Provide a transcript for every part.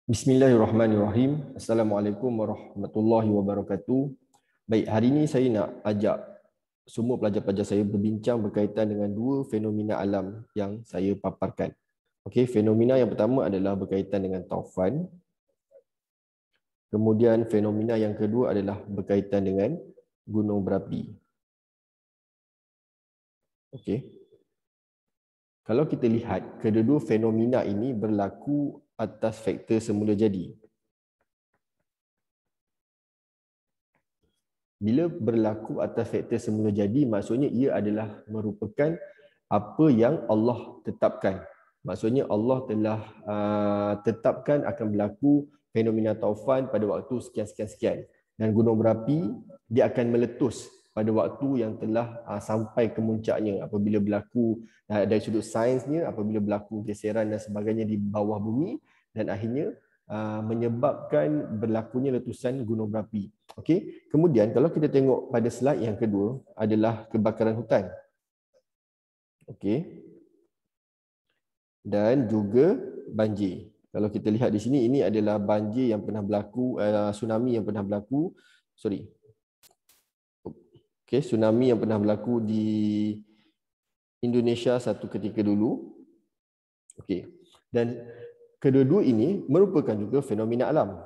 Bismillahirrahmanirrahim. Assalamualaikum warahmatullahi wabarakatuh. Baik, hari ini saya nak ajak semua pelajar-pelajar saya berbincang berkaitan dengan dua fenomena alam yang saya paparkan. Okey, fenomena yang pertama adalah berkaitan dengan taufan. Kemudian fenomena yang kedua adalah berkaitan dengan gunung berapi. Okey. Kalau kita lihat, kedua-dua fenomena ini berlaku atas faktor semula jadi. Bila berlaku atas faktor semula jadi, maksudnya ia adalah merupakan apa yang Allah tetapkan. Maksudnya Allah telah tetapkan akan berlaku fenomena taufan pada waktu sekian-sekian-sekian. Dan gunung berapi, dia akan meletus pada waktu yang telah sampai ke muncaknya. Apabila berlaku dari sudut sainsnya, apabila berlaku geseran dan sebagainya di bawah bumi, dan akhirnya menyebabkan berlakunya letusan gunung berapi. Okey. Kemudian kalau kita tengok pada slide yang kedua adalah kebakaran hutan. Okey. Dan juga banjir. Kalau kita lihat di sini, ini adalah banjir yang pernah berlaku, tsunami yang pernah berlaku. Okey, tsunami yang pernah berlaku di Indonesia satu ketika dulu. Okey. Dan kedua-dua ini merupakan juga fenomena alam.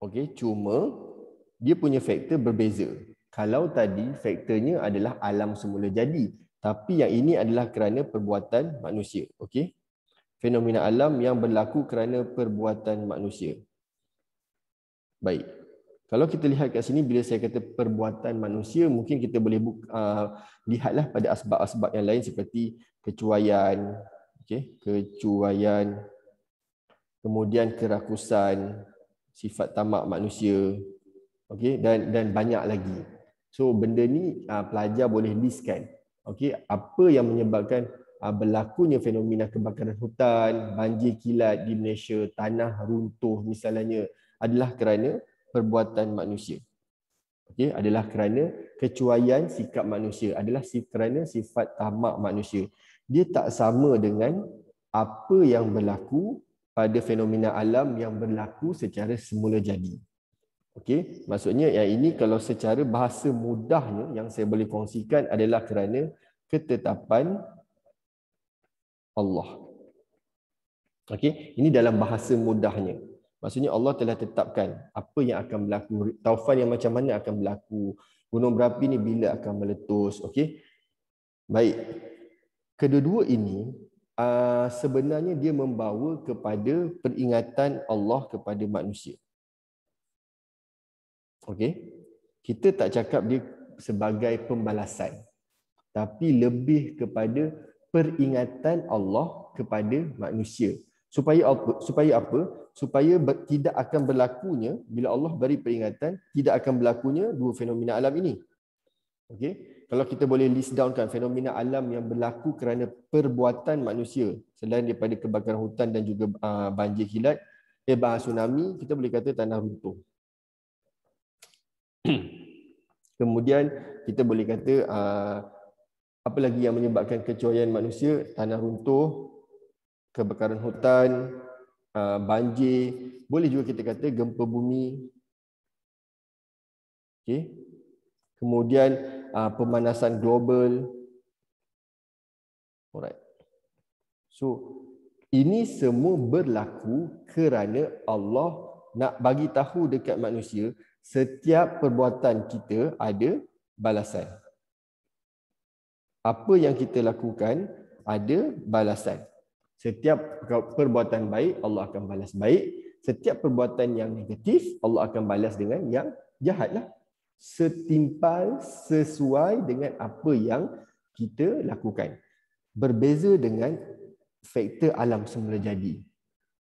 Okey, cuma dia punya faktor berbeza. Kalau tadi faktornya adalah alam semula jadi, tapi yang ini adalah kerana perbuatan manusia. Okey. Fenomena alam yang berlaku kerana perbuatan manusia. Baik. Kalau kita lihat kat sini, bila saya kata perbuatan manusia, mungkin kita boleh lihatlah pada asbab-asbab yang lain seperti kecuaian, okey, kecuaian, kemudian kerakusan, sifat tamak manusia, okey, dan banyak lagi. So benda ni pelajar boleh listkan. Okey, apa yang menyebabkan berlakunya fenomena kebakaran hutan, banjir kilat di Malaysia, tanah runtuh misalnya, adalah kerana perbuatan manusia. Okey, adalah kerana kecuaian sikap manusia, adalah kerana sifat tamak manusia. Dia tak sama dengan apa yang berlaku pada fenomena alam yang berlaku secara semula jadi. Okey, maksudnya yang ini kalau secara bahasa mudahnya yang saya boleh kongsikan adalah kerana ketetapan Allah. Okey, ini dalam bahasa mudahnya. Maksudnya Allah telah tetapkan apa yang akan berlaku, taufan yang macam mana akan berlaku, gunung berapi ni bila akan meletus. Okey. Baik. Kedua-dua ini sebenarnya dia membawa kepada peringatan Allah kepada manusia. Okey. Kita tak cakap dia sebagai pembalasan, tapi lebih kepada peringatan Allah kepada manusia. Supaya apa? Supaya tidak akan berlakunya, bila Allah beri peringatan, tidak akan berlakunya dua fenomena alam ini. Okey. Kalau kita boleh list downkan fenomena alam yang berlaku kerana perbuatan manusia, selain daripada kebakaran hutan dan juga banjir kilat, tsunami, kita boleh kata tanah runtuh. Kemudian kita boleh kata apa lagi yang menyebabkan kecuaian manusia? Tanah runtuh, kebakaran hutan, banjir, boleh juga kita kata gempa bumi. Okay. Kemudian pemanasan global. Alright. So ini semua berlaku kerana Allah nak bagi tahu dekat manusia, setiap perbuatan kita ada balasan. Apa yang kita lakukan ada balasan. Setiap perbuatan baik, Allah akan balas baik. Setiap perbuatan yang negatif, Allah akan balas dengan yang jahatlah. Setimpal sesuai dengan apa yang kita lakukan. Berbeza dengan faktor alam semula jadi.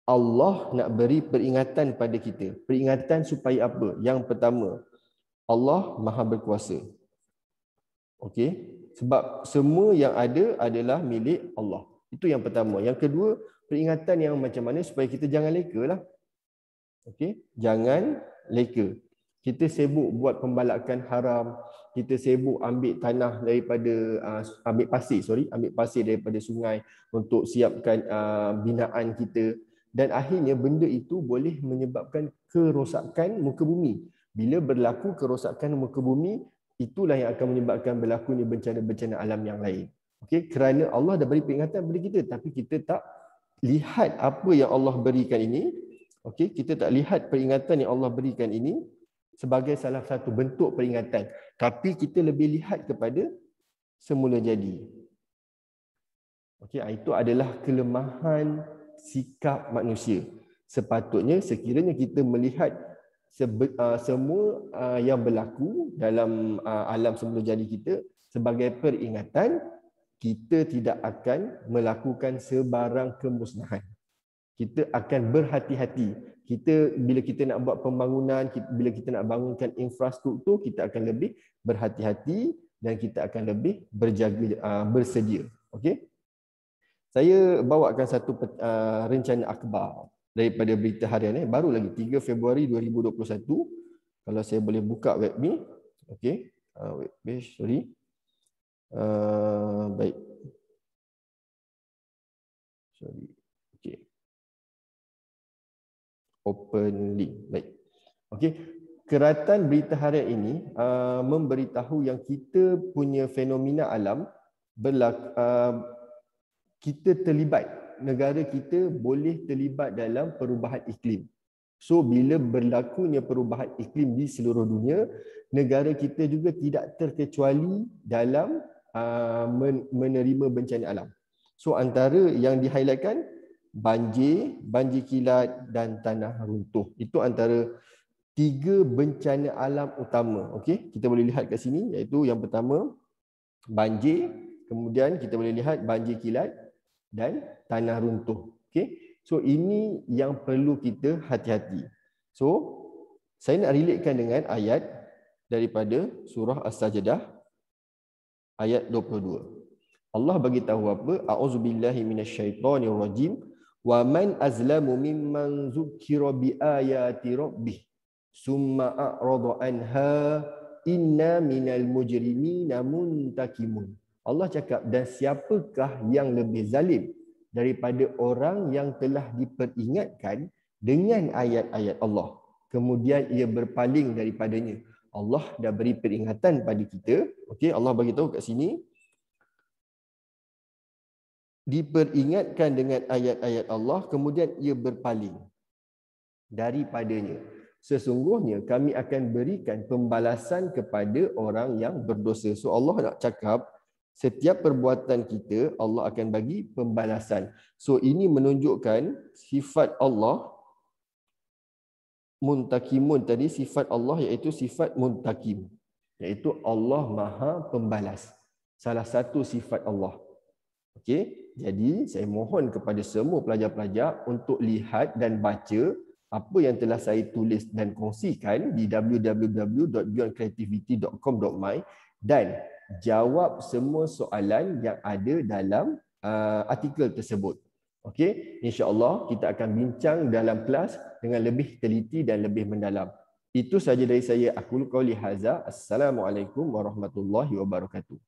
Allah nak beri peringatan pada kita. Peringatan supaya apa? Yang pertama, Allah Maha Berkuasa. Okey? Sebab semua yang ada adalah milik Allah. Itu yang pertama. Yang kedua, peringatan yang macam mana supaya kita jangan leka lah. Okey? Jangan leka. Kita sibuk buat pembalakan haram, kita sibuk ambil tanah daripada ambil pasir daripada sungai untuk siapkan binaan kita. dan akhirnya benda itu boleh menyebabkan kerosakan muka bumi. Bila berlaku kerosakan muka bumi, itulah yang akan menyebabkan berlakunya bencana-bencana alam yang lain. Okey, kerana Allah dah beri peringatan kepada kita, tapi kita tak lihat apa yang Allah berikan ini. Okey, kita tak lihat peringatan yang Allah berikan ini sebagai salah satu bentuk peringatan, tapi kita lebih lihat kepada semula jadi. Okey, itu adalah kelemahan sikap manusia. Sepatutnya sekiranya kita melihat semua yang berlaku dalam alam semula jadi kita sebagai peringatan, kita tidak akan melakukan sebarang kemusnahan. Kita akan berhati-hati. Bila kita nak buat pembangunan, bila kita nak bangunkan infrastruktur, kita akan lebih berhati-hati dan kita akan lebih berjaga, bersedia. Okey? Saya bawakan satu rencana akhbar daripada Berita Harian, baru lagi 3 Februari 2021. Kalau saya boleh buka web ni. Okey, web page, sorry. Baik. Sorry. Okey. Open link. Baik. Okey, keratan Berita Harian ini memberitahu yang kita punya fenomena alam berlaku, kita terlibat, negara kita boleh terlibat dalam perubahan iklim. So bila berlakunya perubahan iklim di seluruh dunia, negara kita juga tidak terkecuali dalam menerima bencana alam. So antara yang di-highlightkan banjir, banjir kilat dan tanah runtuh. Itu antara 3 bencana alam utama. Okey, kita boleh lihat kat sini, iaitu yang pertama banjir, kemudian kita boleh lihat banjir kilat dan tanah runtuh. Okey, so ini yang perlu kita hati-hati. So saya nak relatekan dengan ayat daripada surah As-Sajdah ayat 22. Allah bagi tahu apa? A'udzubillahi minasyaitonirrajim. Wa man azlamu mimman dzukira biayati rabbih summa a'rada anha inna minal mujrimina muntakimun. Allah cakap, dan siapakah yang lebih zalim daripada orang yang telah diperingatkan dengan ayat-ayat Allah, kemudian ia berpaling daripadanya. Allah dah beri peringatan pada kita. Okey, Allah bagi tahu kat sini, diperingatkan dengan ayat-ayat Allah, kemudian ia berpaling daripadanya. Sesungguhnya kami akan berikan pembalasan kepada orang yang berdosa. So Allah nak cakap, setiap perbuatan kita Allah akan bagi pembalasan. So ini menunjukkan sifat Allah muntakimun tadi, sifat Allah iaitu sifat muntakim, iaitu Allah Maha Pembalas. Salah satu sifat Allah. Okey, jadi saya mohon kepada semua pelajar-pelajar untuk lihat dan baca apa yang telah saya tulis dan kongsikan di www.beyondcreativity.com.my dan jawab semua soalan yang ada dalam artikel tersebut. Okey, insya-Allah kita akan bincang dalam kelas dengan lebih teliti dan lebih mendalam. Itu saja dari saya. Aku qauli hadza. Assalamualaikum warahmatullahi wabarakatuh.